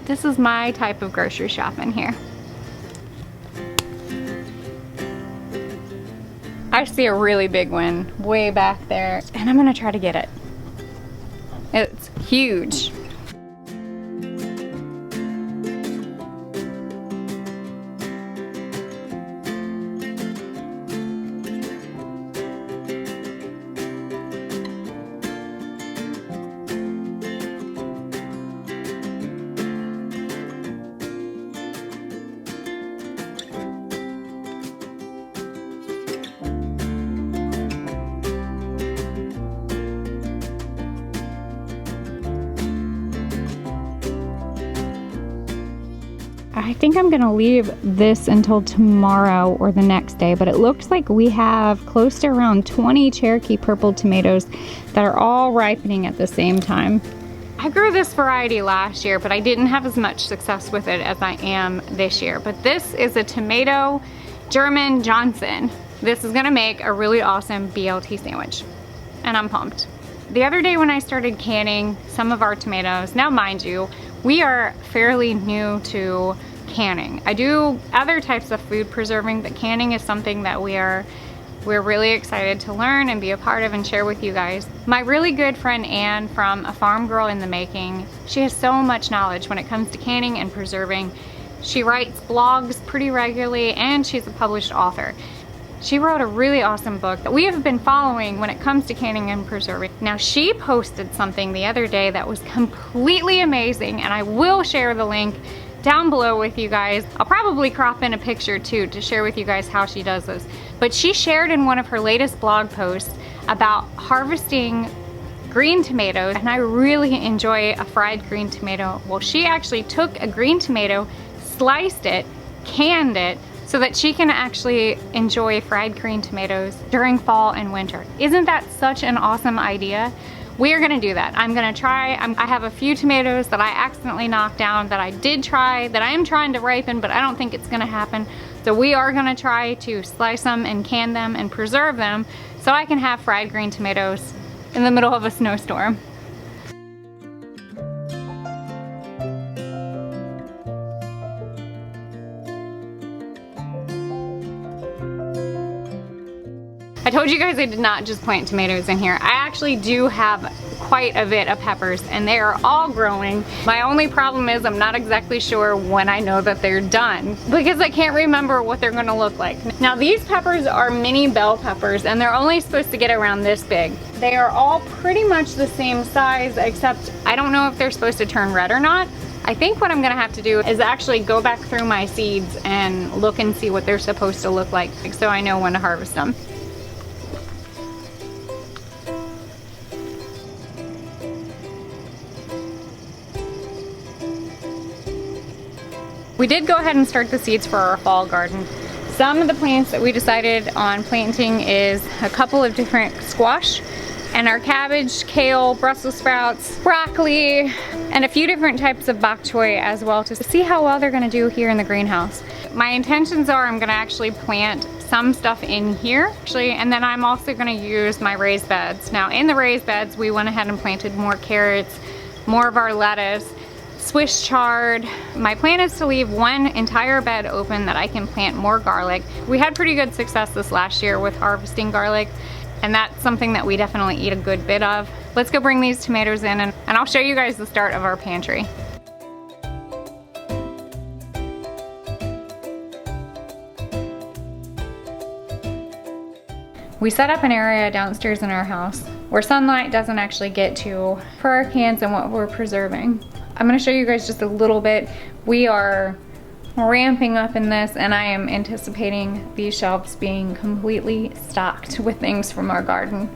This is my type of grocery shopping here. I see a really big one way back there, and I'm gonna try to get it. It's huge. I think I'm gonna leave this until tomorrow or the next day, but it looks like we have close to around 20 Cherokee purple tomatoes that are all ripening at the same time. I grew this variety last year, but I didn't have as much success with it as I am this year. But this is a tomato German Johnson. This is gonna make a really awesome BLT sandwich, and I'm pumped. The other day when I started canning some of our tomatoes, now mind you, we are fairly new to canning. I do other types of food preserving, but canning is something that we're really excited to learn and be a part of and share with you guys. My really good friend Anne from A Farm Girl in the Making, she has so much knowledge when it comes to canning and preserving. She writes blogs pretty regularly, and she's a published author. She wrote a really awesome book that we have been following when it comes to canning and preserving. Now, she posted something the other day that was completely amazing, and I will share the link down below with you guys. I'll probably crop in a picture too to share with you guys how she does this. But she shared in one of her latest blog posts about harvesting green tomatoes, and I really enjoy a fried green tomato. Well, she actually took a green tomato, sliced it, canned it, so that she can actually enjoy fried green tomatoes during fall and winter. Isn't that such an awesome idea? We are gonna do that. I'm gonna try. I have a few tomatoes that I accidentally knocked down that I did try, that I am trying to ripen, but I don't think it's gonna happen. So we are gonna try to slice them and can them and preserve them so I can have fried green tomatoes in the middle of a snowstorm. I told you guys I did not just plant tomatoes in here. I actually do have quite a bit of peppers, and they are all growing. My only problem is I'm not exactly sure when I know that they're done, because I can't remember what they're gonna look like. Now, these peppers are mini bell peppers, and they're only supposed to get around this big. They are all pretty much the same size, except I don't know if they're supposed to turn red or not. I think what I'm gonna have to do is actually go back through my seeds and look and see what they're supposed to look like, so I know when to harvest them. We did go ahead and start the seeds for our fall garden. Some of the plants that we decided on planting is a couple of different squash, and our cabbage, kale, Brussels sprouts, broccoli, and a few different types of bok choy as well, to see how well they're gonna do here in the greenhouse. My intentions are I'm gonna actually plant some stuff in here, actually, and then I'm also gonna use my raised beds. Now, in the raised beds, we went ahead and planted more carrots, more of our lettuce, Swiss chard. My plan is to leave one entire bed open that I can plant more garlic. We had pretty good success this last year with harvesting garlic, and that's something that we definitely eat a good bit of. Let's go bring these tomatoes in, and I'll show you guys the start of our pantry. We set up an area downstairs in our house where sunlight doesn't actually get to for our cans and what we're preserving. I'm gonna show you guys just a little bit. We are ramping up in this, and I am anticipating these shelves being completely stocked with things from our garden.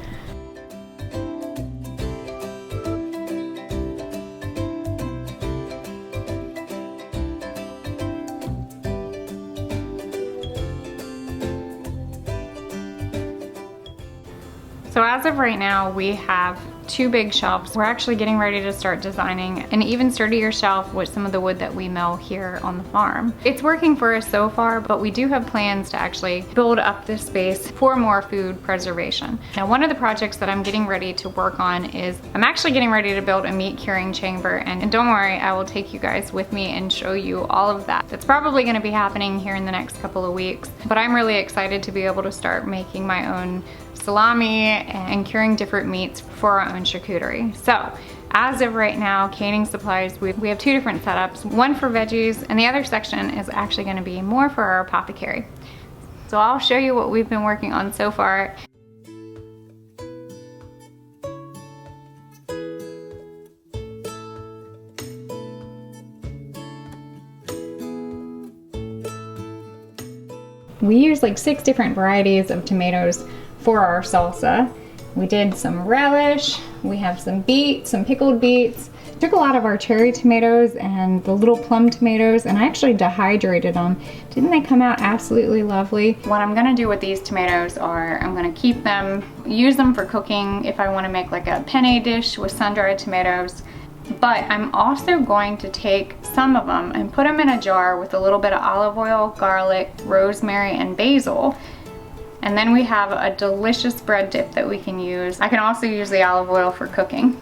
So as of right now, we have 2 big shelves. We're actually getting ready to start designing an even sturdier shelf with some of the wood that we mill here on the farm. It's working for us so far, but we do have plans to actually build up this space for more food preservation. Now, one of the projects that I'm getting ready to work on is I'm actually getting ready to build a meat curing chamber, and don't worry, I will take you guys with me and show you all of that. That's probably gonna be happening here in the next couple of weeks, but I'm really excited to be able to start making my own salami and curing different meats for our own charcuterie. So, as of right now, canning supplies, we have 2 different setups, one for veggies, and the other section is actually gonna be more for our apothecary. So I'll show you what we've been working on so far. We use like 6 different varieties of tomatoes for our salsa. We did some relish, we have some beets, some pickled beets. Took a lot of our cherry tomatoes and the little plum tomatoes, and I actually dehydrated them. Didn't they come out absolutely lovely? What I'm gonna do with these tomatoes are I'm gonna keep them, use them for cooking if I wanna make like a penne dish with sun-dried tomatoes. But I'm also going to take some of them and put them in a jar with a little bit of olive oil, garlic, rosemary, and basil. And then we have a delicious bread dip that we can use. I can also use the olive oil for cooking.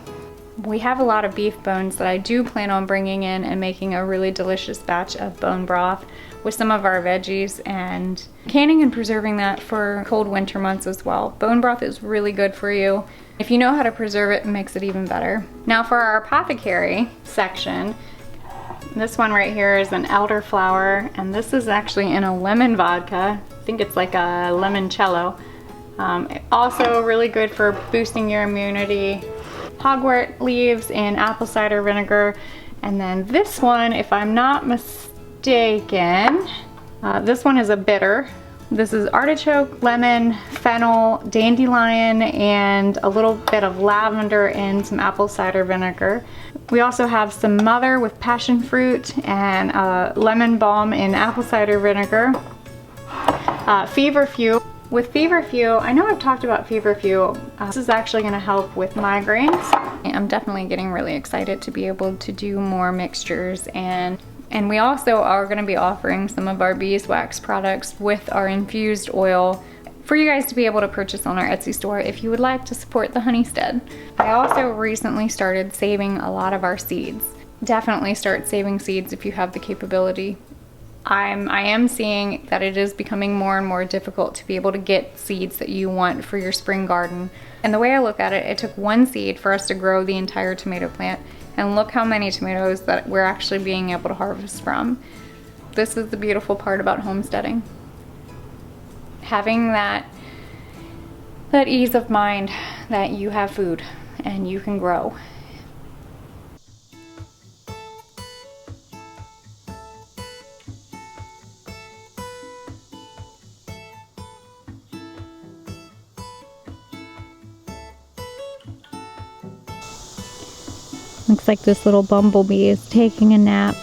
We have a lot of beef bones that I do plan on bringing in and making a really delicious batch of bone broth with some of our veggies and canning and preserving that for cold winter months as well. Bone broth is really good for you. If you know how to preserve it, it makes it even better. Now for our apothecary section, this one right here is an elderflower, and this is actually in a lemon vodka. I think it's like a limoncello. Also really good for boosting your immunity. Hogwort leaves in apple cider vinegar. And then this one, if I'm not mistaken, this one is a bitter. This is artichoke, lemon, fennel, dandelion, and a little bit of lavender and some apple cider vinegar. We also have some mother with passion fruit and lemon balm in apple cider vinegar. Feverfew. With Feverfew, I know I've talked about Feverfew. This is actually gonna help with migraines. I'm definitely getting really excited to be able to do more mixtures, and we also are gonna be offering some of our beeswax products with our infused oil for you guys to be able to purchase on our Etsy store if you would like to support the Honeystead. I also recently started saving a lot of our seeds. Definitely start saving seeds if you have the capability. I am seeing that it is becoming more and more difficult to be able to get seeds that you want for your spring garden. And the way I look at it, it took 1 seed for us to grow the entire tomato plant. And look how many tomatoes that we're actually being able to harvest from. This is the beautiful part about homesteading. Having that ease of mind that you have food and you can grow. Looks like this little bumblebee is taking a nap.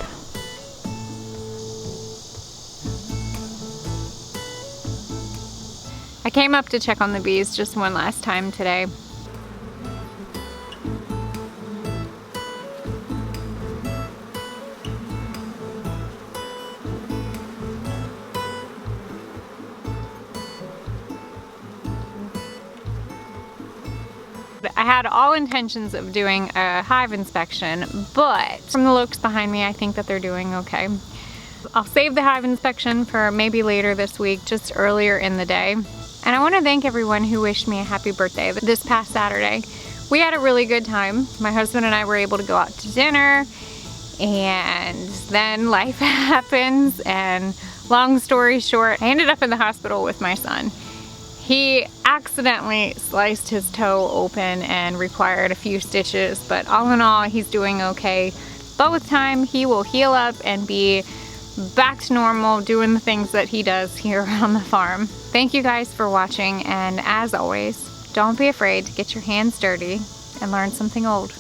I came up to check on the bees just one last time today. I had all intentions of doing a hive inspection, but from the looks behind me, I think that they're doing okay. I'll save the hive inspection for maybe later this week, just earlier in the day. And I want to thank everyone who wished me a happy birthday this past Saturday. We had a really good time. My husband and I were able to go out to dinner, and then life happens, and long story short, I ended up in the hospital with my son. He accidentally sliced his toe open and required a few stitches, but all in all, he's doing okay. But with time, he will heal up and be back to normal, doing the things that he does here on the farm. Thank you guys for watching, and as always, don't be afraid to get your hands dirty and learn something old.